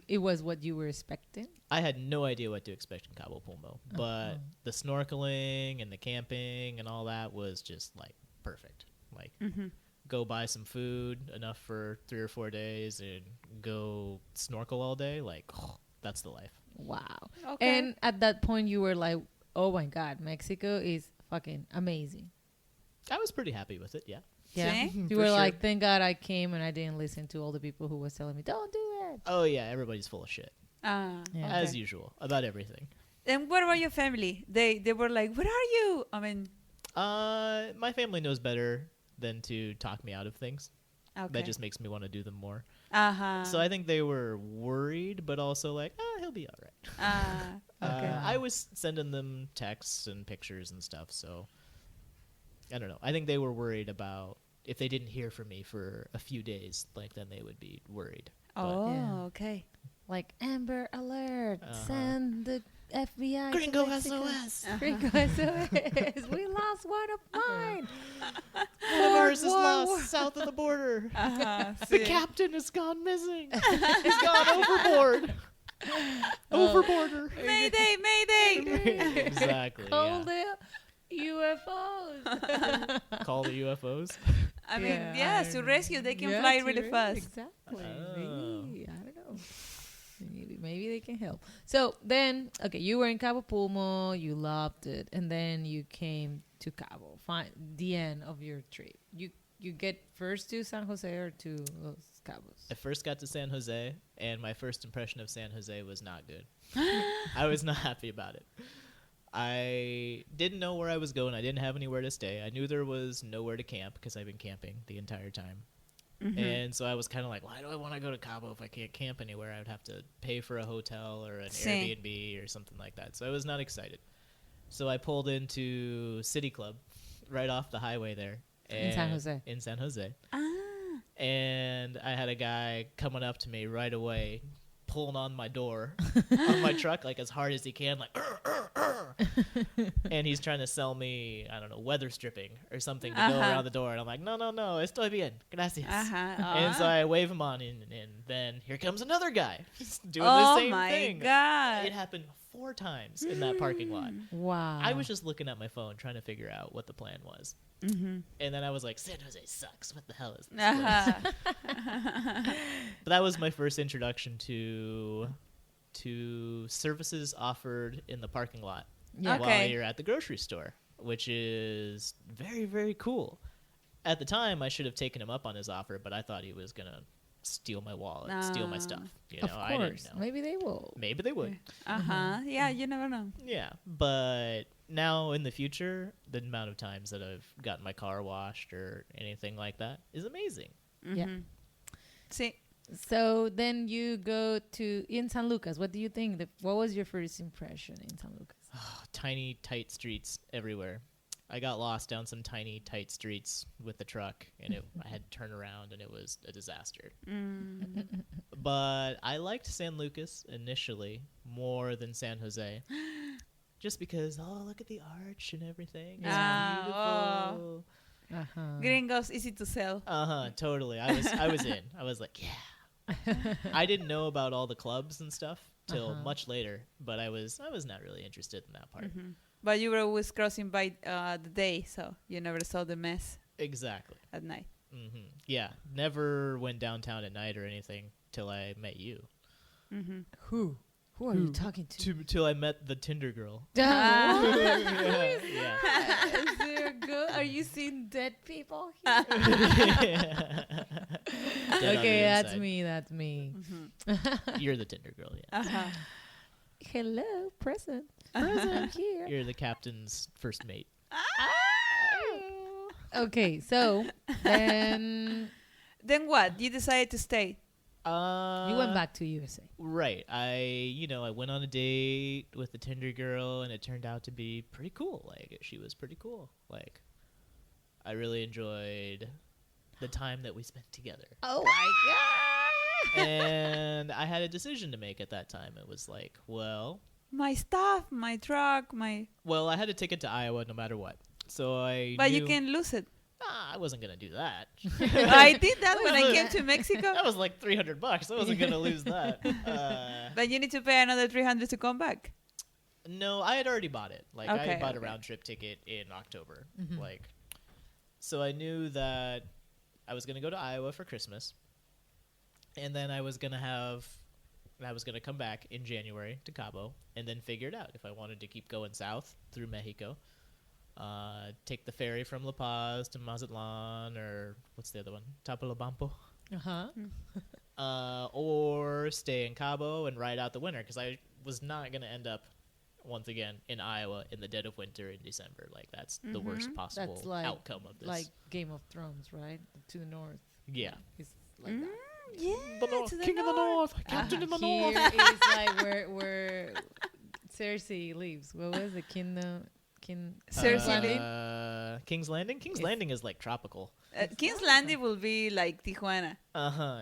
Speaker 1: it was what you were expecting.
Speaker 3: I had no idea what to expect in Cabo Pulmo, but the snorkeling and the camping and all that was just like perfect. Like go buy some food, enough for 3 or 4 days, and go snorkel all day. Like that's the life.
Speaker 1: Wow.
Speaker 2: Okay.
Speaker 1: And at that point, you were like, "Oh my God, Mexico is fucking amazing."
Speaker 3: I was pretty happy with it. Yeah.
Speaker 1: Yeah.
Speaker 2: See?
Speaker 1: You
Speaker 3: For
Speaker 1: were
Speaker 3: sure.
Speaker 1: like, "Thank God I came and I didn't listen to all the people who was telling me don't do it."
Speaker 3: Oh yeah, everybody's full of shit
Speaker 1: Yeah.
Speaker 3: as usual about everything.
Speaker 2: And what about your family? They were like, "What are you?" I mean,
Speaker 3: My family knows better than to talk me out of things.
Speaker 2: okay.
Speaker 3: That just makes me want to do them more.
Speaker 2: Uh-huh.
Speaker 3: So I think they were worried, but also like, he'll be all right.
Speaker 2: Okay.
Speaker 3: I was sending them texts and pictures and stuff, so I don't know. I think they were worried about if they didn't hear from me for a few days, like then they would be worried.
Speaker 2: Oh,
Speaker 1: Yeah.
Speaker 2: okay.
Speaker 1: Like Amber Alert,
Speaker 3: Uh-huh.
Speaker 1: send the FBI. to
Speaker 3: Gringo
Speaker 1: Mexico.
Speaker 3: SOS.
Speaker 1: Gringo SOS. We lost one of mine.
Speaker 3: One of ours is
Speaker 1: War,
Speaker 3: lost
Speaker 1: war.
Speaker 3: south of the border.
Speaker 2: The
Speaker 3: The captain has gone missing. He's gone overboard. Overboarder.
Speaker 2: Mayday, Mayday.
Speaker 3: Exactly.
Speaker 1: Call
Speaker 3: Yeah.
Speaker 1: the UFOs.
Speaker 3: Call the UFOs.
Speaker 2: I mean,
Speaker 1: Yeah,
Speaker 2: yes,
Speaker 1: I
Speaker 2: to
Speaker 1: don't
Speaker 2: rescue, they can
Speaker 1: Yeah,
Speaker 2: fly
Speaker 1: to
Speaker 2: really
Speaker 1: re-
Speaker 2: fast.
Speaker 1: Exactly.
Speaker 3: Oh.
Speaker 1: Maybe, I don't know. Maybe they can help. So then, okay, you were in Cabo Pulmo, you loved it, and then you came to Cabo. Fine, the end of your trip. You get first to San Jose or to Los Cabos?
Speaker 3: I first got to San Jose, and my first impression of San Jose was not good. I was not happy about it. I didn't know where I was going. I didn't have anywhere to stay. I knew there was nowhere to camp because I've been camping the entire time. And so I was kind of like, why do I want to go to Cabo if I can't camp anywhere? I would have to pay for a hotel or an
Speaker 2: Sí.
Speaker 3: Airbnb or something like that. So I was not excited. So I pulled into City Club right off the highway there.
Speaker 1: In San
Speaker 3: and-
Speaker 1: Jose.
Speaker 3: In San Jose.
Speaker 2: Ah.
Speaker 3: And I had a guy coming up to me right away, pulling on my door on my truck like as hard as he can, like and he's trying to sell me, I don't know, weather stripping or something to go around the door, and I'm like, no, estoy bien, gracias. And so I wave him on, and then here comes another guy doing the same
Speaker 2: my
Speaker 3: thing.
Speaker 2: God.
Speaker 3: It happened 4 times in that parking lot.
Speaker 1: Wow.
Speaker 3: I was just looking at my phone trying to figure out what the plan was. And then I was like, San Jose sucks. What the hell is this place? But that was my first introduction to services offered in the parking lot
Speaker 1: Yeah.
Speaker 3: while
Speaker 2: Okay.
Speaker 3: you're at the grocery store, which is very, very cool. At the time, I should have taken him up on his offer, but I thought he was going to steal my wallet, steal my stuff. You know,
Speaker 1: Of
Speaker 3: I
Speaker 1: course.
Speaker 3: didn't know.
Speaker 1: Maybe they will.
Speaker 3: Maybe they would.
Speaker 2: Yeah, you never know.
Speaker 3: Yeah, but now in the future, the amount of times that I've gotten my car washed or anything like that is amazing.
Speaker 1: Yeah.
Speaker 2: See,
Speaker 1: So then you go to in San Lucas. What do you think? What was your first impression in San Lucas?
Speaker 3: Tiny, tight streets everywhere. I got lost down some tiny, tight streets with the truck, and I had to turn around, and it was a disaster. But I liked San Lucas initially more than San Jose. Just because, look at the arch and everything. It's beautiful.
Speaker 2: gringos, easy to sell.
Speaker 3: Totally. I was in. I was like, yeah. I didn't know about all the clubs and stuff till much later, but I was not really interested in that part.
Speaker 2: But you were always crossing by the day, so you never saw the mess
Speaker 3: Exactly.
Speaker 2: at night.
Speaker 3: Yeah. Never went downtown at night or anything till I met you.
Speaker 1: Who? Who are you talking to?
Speaker 3: Till I met the Tinder girl.
Speaker 1: Yeah.
Speaker 3: Yeah.
Speaker 1: Is there good? Are you seeing dead people here?
Speaker 3: Dead on the
Speaker 1: Okay, that's
Speaker 3: inside.
Speaker 1: me. That's me.
Speaker 3: You're the Tinder girl, yeah.
Speaker 1: Hello, present. I'm here.
Speaker 3: You're the captain's first mate.
Speaker 1: Okay, so then
Speaker 2: Then what? You decided to stay.
Speaker 1: you went back to USA.
Speaker 3: Right. I went on a date with a Tinder girl, and it turned out to be pretty cool. Like, she was pretty cool. Like, I really enjoyed the time that we spent together.
Speaker 1: Oh my god!
Speaker 3: And I had a decision to make at that time. It was like, well,
Speaker 2: My stuff, my truck, my.
Speaker 3: I had a ticket to Iowa no matter what. So
Speaker 2: But
Speaker 3: knew,
Speaker 2: you can lose it.
Speaker 3: I wasn't going to do that.
Speaker 2: I did that when I came to Mexico.
Speaker 3: That was like $300. I wasn't going to lose that.
Speaker 2: But you need to pay another 300 to come back.
Speaker 3: No, I had already bought it. Like,
Speaker 2: Okay,
Speaker 3: I bought
Speaker 2: okay.
Speaker 3: a round trip ticket in October.
Speaker 1: Mhm.
Speaker 3: Like, so I knew that I was going to go to Iowa for Christmas, and then I was going to come back in January to Cabo, and then figure it out if I wanted to keep going south through Mexico, take the ferry from La Paz to Mazatlan, or what's the other one, Tapalobampo, or stay in Cabo and ride out the winter, because I was not going to end up once again in Iowa in the dead of winter in December. Like, that's the worst possible
Speaker 1: That's like
Speaker 3: outcome of this.
Speaker 1: like Game of Thrones, right? To the north.
Speaker 3: Yeah.
Speaker 1: It's like that.
Speaker 2: Yeah,
Speaker 3: The North,
Speaker 2: to the
Speaker 3: King of the North, Captain in the
Speaker 1: Here
Speaker 3: North.
Speaker 1: is like where Cersei lives. What was the kingdom?
Speaker 2: Cersei
Speaker 1: Landing?
Speaker 3: King's Landing? King's
Speaker 1: Yes.
Speaker 3: Landing is like tropical.
Speaker 2: King's Landing will be like Tijuana.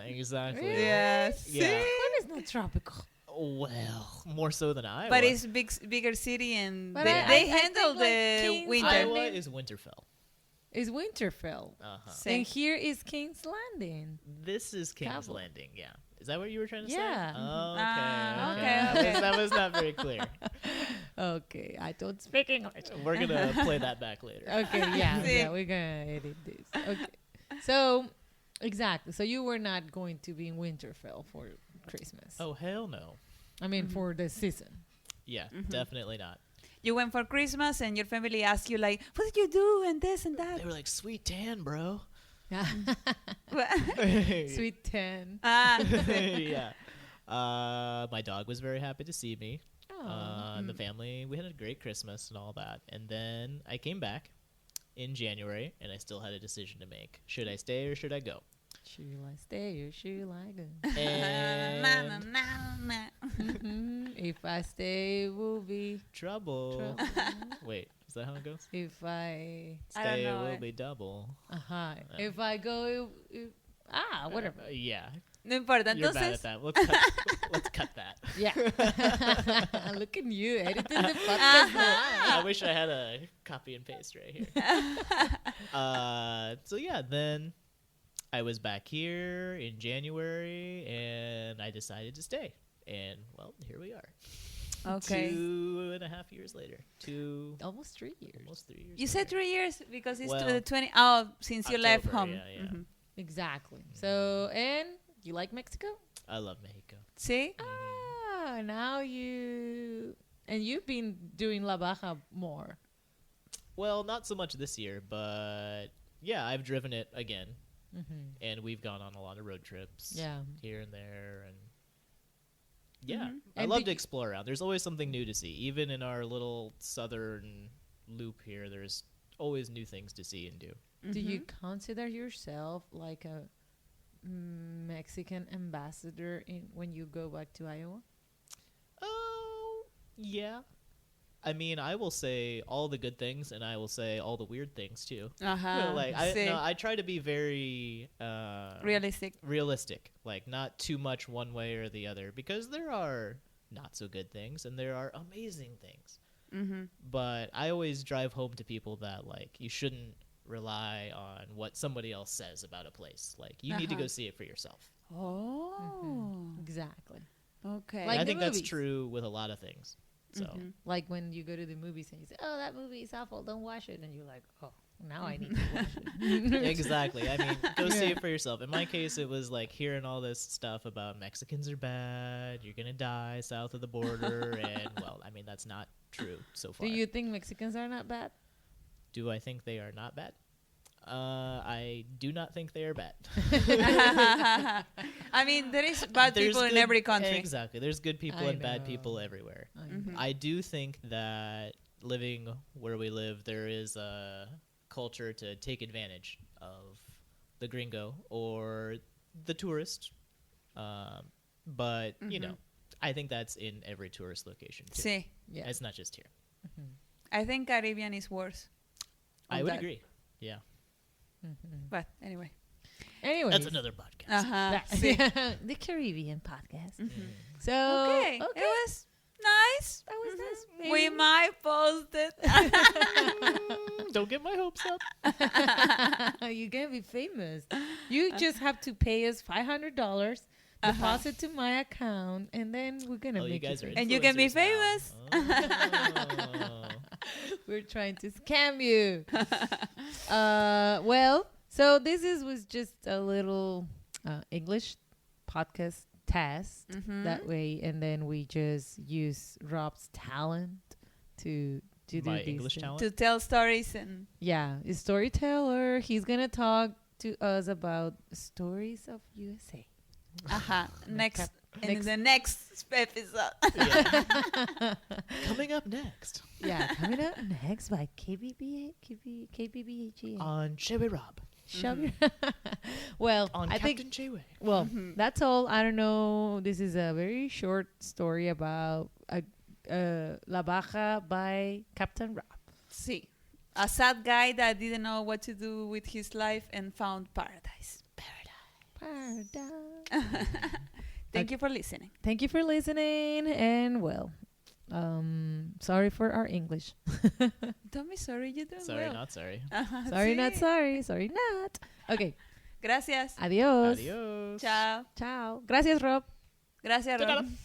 Speaker 3: Exactly.
Speaker 1: Really?
Speaker 2: Yes.
Speaker 3: Yeah.
Speaker 1: What is not tropical?
Speaker 3: Well, more so than Iowa.
Speaker 2: But it's bigger city, and
Speaker 1: But
Speaker 2: they
Speaker 1: I
Speaker 2: handle
Speaker 1: think, like,
Speaker 2: the
Speaker 1: King's
Speaker 2: winter.
Speaker 3: Iowa
Speaker 1: Landing-
Speaker 3: is Winterfell.
Speaker 1: It's Winterfell.
Speaker 2: Same.
Speaker 1: And here is King's Landing.
Speaker 3: This is King's
Speaker 1: Cabo.
Speaker 3: Landing, yeah. Is that what you were trying to
Speaker 1: Yeah.
Speaker 3: say?
Speaker 1: Mhm.
Speaker 3: Oh,
Speaker 2: Ah,
Speaker 3: okay.
Speaker 2: okay.
Speaker 3: That was not very clear.
Speaker 1: Okay, I don't speak English.
Speaker 3: We're going to play that back later.
Speaker 1: Okay, yeah,
Speaker 2: See?
Speaker 1: yeah, we're gonna edit this. Okay, so exactly. So you were not going to be in Winterfell for Christmas.
Speaker 3: Oh, hell no.
Speaker 1: I mean for the season.
Speaker 3: Yeah, definitely not.
Speaker 2: You went for Christmas, and your family asked you like, "What did you do?" and this and
Speaker 3: They
Speaker 2: that.
Speaker 3: were like, sweet tan, bro.
Speaker 1: Sweet 10.
Speaker 3: Yeah. My dog was very happy to see me.
Speaker 1: Oh.
Speaker 3: The family, we had a great Christmas and all that. And then I came back in January, and I still had a decision to make. Should I stay or should I go?
Speaker 1: Should I stay or should I go?
Speaker 3: And
Speaker 1: If I stay, will be
Speaker 3: trouble.
Speaker 1: trouble.
Speaker 3: Wait, is that how it goes?
Speaker 1: If I,
Speaker 2: I don't
Speaker 3: Stay
Speaker 2: know
Speaker 3: will
Speaker 2: it.
Speaker 3: be double.
Speaker 1: if I go, whatever.
Speaker 3: Yeah.
Speaker 2: No importa.
Speaker 3: You're bad
Speaker 2: Entonces,
Speaker 3: at that. Let's cut that.
Speaker 1: Yeah. Look at you editing the podcast.
Speaker 3: I wish I had a copy and paste right here. So yeah, then I was back here in January, and I decided to stay. And well, here we are.
Speaker 2: okay.
Speaker 3: 2.5 years later.
Speaker 1: Almost 3 years.
Speaker 3: Almost 3 years.
Speaker 2: You said
Speaker 3: later.
Speaker 2: 3 years because it's
Speaker 3: Well,
Speaker 2: the 20. Oh, since you left
Speaker 3: October,
Speaker 2: home.
Speaker 3: yeah, yeah.
Speaker 2: Mhm.
Speaker 1: Exactly. So, and you like Mexico?
Speaker 3: I love Mexico.
Speaker 2: See?
Speaker 1: Now you've been doing La Baja more.
Speaker 3: Well, not so much this year, but yeah, I've driven it again, and we've gone on a lot of road trips.
Speaker 1: Yeah.
Speaker 3: Here and there, and yeah,
Speaker 2: Mhm.
Speaker 3: I
Speaker 1: And
Speaker 3: love
Speaker 1: did
Speaker 3: to
Speaker 1: you-
Speaker 3: explore around. There's always something new to see. Even in our little southern loop here, there's always new things to see and do.
Speaker 1: Do you consider yourself like a Mexican ambassador when you go back to Iowa?
Speaker 3: Oh, yeah. I mean, I will say all the good things, and I will say all the weird things too.
Speaker 2: Uh-huh.
Speaker 3: Like
Speaker 2: See?
Speaker 3: I try to be very
Speaker 2: Realistic.
Speaker 3: like not too much one way or the other, because there are not so good things and there are amazing things.
Speaker 2: Mm-hmm.
Speaker 3: But I always drive home to people that like you shouldn't rely on what somebody else says about a place. Like you need to go see it for yourself.
Speaker 2: Oh.
Speaker 1: Exactly.
Speaker 2: Okay.
Speaker 3: And
Speaker 1: Like
Speaker 3: I
Speaker 1: the
Speaker 3: think that's
Speaker 1: movies.
Speaker 3: true with a lot of things. So
Speaker 1: Like when you go to the movies and you say, "Oh, that movie is awful. Don't watch it," and you're like, "Oh, now I need to watch it."
Speaker 3: exactly. I mean, go see it for yourself. In my case, it was like hearing all this stuff about Mexicans are bad, you're gonna die south of the border, and well, I mean that's not true so far.
Speaker 1: Do you think Mexicans are not bad?
Speaker 3: Do I think they are not bad? I do not think they are bad.
Speaker 2: I mean, there is bad
Speaker 3: There's
Speaker 2: people in
Speaker 3: good-
Speaker 2: every country.
Speaker 3: Exactly. There's good people
Speaker 1: I
Speaker 3: and bad
Speaker 1: know.
Speaker 3: people everywhere.
Speaker 1: I
Speaker 2: Mhm.
Speaker 3: I do think that living where we live, there is a culture to take advantage of the gringo or the tourist. But, you know, I think that's in every tourist location, too.
Speaker 2: Sí.
Speaker 1: Yeah.
Speaker 3: It's not just here.
Speaker 2: I think Caribbean is worse.
Speaker 3: I would agree. Yeah.
Speaker 2: But anyway.
Speaker 1: Anyways.
Speaker 3: That's another podcast.
Speaker 2: Uh-huh.
Speaker 1: The Caribbean podcast. So,
Speaker 2: Okay. It was nice.
Speaker 1: That was nice.
Speaker 2: We might post it.
Speaker 3: Don't get my hopes up.
Speaker 1: You're going to be famous. You just have to pay us $500, deposit to my account, and then we're going to make
Speaker 3: you guys are
Speaker 1: famous.
Speaker 2: And you can be
Speaker 3: influencers now.
Speaker 2: famous.
Speaker 1: We're trying to scam you. Well, so this was just a little English podcast test that way, and then we just use Rob's talent to do
Speaker 3: My
Speaker 1: these
Speaker 3: English
Speaker 1: things.
Speaker 3: talent?
Speaker 2: To tell stories and
Speaker 1: Yeah, a storyteller. He's gonna talk to us about stories of USA.
Speaker 2: next in
Speaker 1: next-
Speaker 2: the next episode.
Speaker 3: Yeah. Coming up next
Speaker 1: Yeah, coming up next by KBBHG.
Speaker 3: on Chewy Rob.
Speaker 1: Well,
Speaker 3: On
Speaker 1: I
Speaker 3: Captain
Speaker 1: think.
Speaker 3: Chewy.
Speaker 1: Well, that's all. I don't know. This is a very short story about La Baja by Captain Rob.
Speaker 2: See, a sad guy that didn't know what to do with his life and found paradise.
Speaker 1: Paradise.
Speaker 2: Thank you for listening.
Speaker 1: Thank you for listening, and well, sorry for our English.
Speaker 2: Don't be sorry, you're doing
Speaker 3: Sorry,
Speaker 2: well.
Speaker 3: not sorry.
Speaker 1: Sorry,
Speaker 2: Sí.
Speaker 1: not sorry. Sorry, not. Okay.
Speaker 2: Gracias.
Speaker 1: Adios.
Speaker 3: Adios.
Speaker 2: Chao.
Speaker 1: Ciao. Gracias, Rob.
Speaker 2: Gracias,
Speaker 3: De nada.
Speaker 2: Ron.